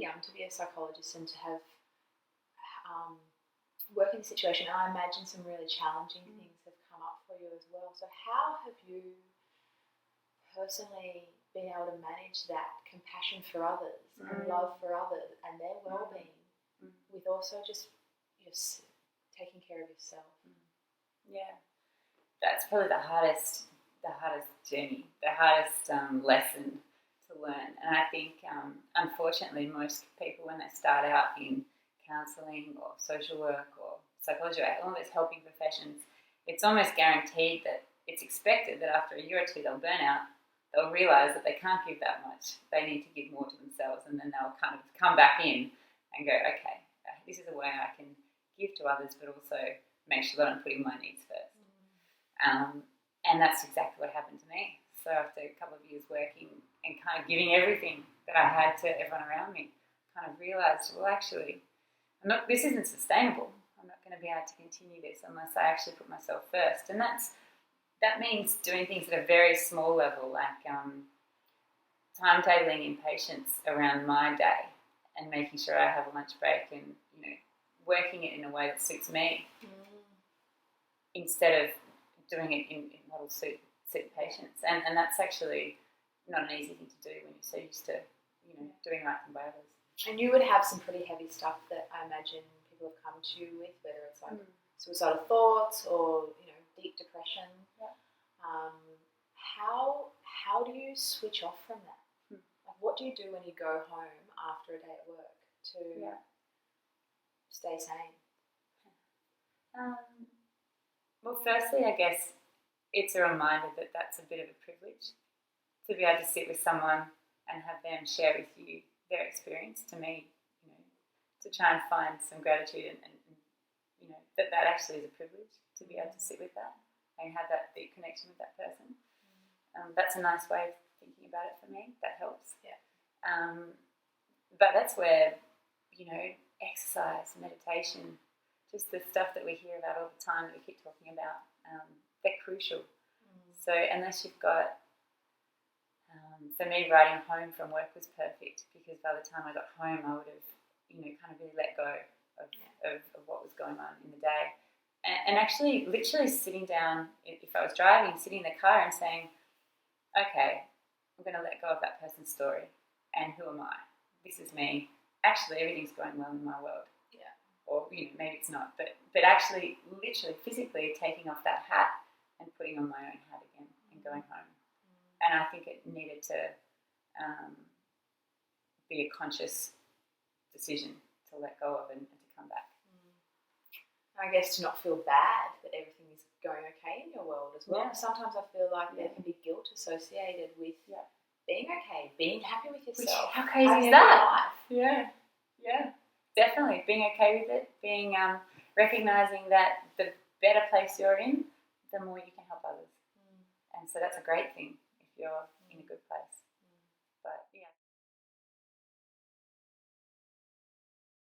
young to be a psychologist and to have work in the situation. I imagine some really challenging things have come up for you as well. So how have you personally been able to manage that compassion for others and love for others and their well-being with also just taking care of yourself? Yeah, that's probably the hardest journey, the hardest lesson to learn. And I think, unfortunately, most people when they start out in counselling or social work or psychology, all those helping professions, it's almost guaranteed that it's expected that after a year or two they'll burn out, they'll realise that they can't give that much, they need to give more to themselves, and then they'll kind of come back in and go, okay, this is a way I can give to others but also make sure that I'm putting my needs first. And that's exactly what happened to me. So after a couple of years working and kind of giving everything that I had to everyone around me, kind of realised, well, actually, this isn't sustainable. I'm not going to be able to continue this unless I actually put myself first. And that means doing things at a very small level, like timetabling in patients around my day and making sure I have a lunch break and, working it in a way that suits me instead of doing it in model suit patients. And that's actually not an easy thing to do when you're so used to, doing right thing by others. And you would have some pretty heavy stuff that I imagine people have come to you with, whether it's like suicidal thoughts or, deep depression. Yeah. How do you switch off from that? Like, what do you do when you go home after a day at work to stay sane? Well, firstly, I guess it's a reminder that that's a bit of a privilege to be able to sit with someone and have them share with you their experience. To me, to try and find some gratitude and that actually is a privilege to be able to sit with that and have that deep connection with that person. That's a nice way of thinking about it for me. That helps. Yeah. But that's where, exercise, meditation, just the stuff that we hear about all the time that we keep talking about, they're crucial. So unless you've got, for me, riding home from work was perfect because by the time I got home I would have, kind of really let go of what was going on in the day. And actually, literally sitting down, if I was driving, sitting in the car and saying, okay, I'm going to let go of that person's story. And who am I? This is me. Actually, everything's going well in my world. Yeah. Or, maybe it's not. But actually, literally, physically taking off that hat and putting on my own hat again and going home. And I think it needed to be a conscious decision to let go of and to come back. I guess to not feel bad that everything is going okay in your world as well. Yeah. Sometimes I feel like there can be guilt associated with being okay, being happy with yourself. How crazy is that? Yeah, definitely. Being okay with it, being recognising that the better place you're in, the more you can help others. And so that's a great thing if you're in a good place.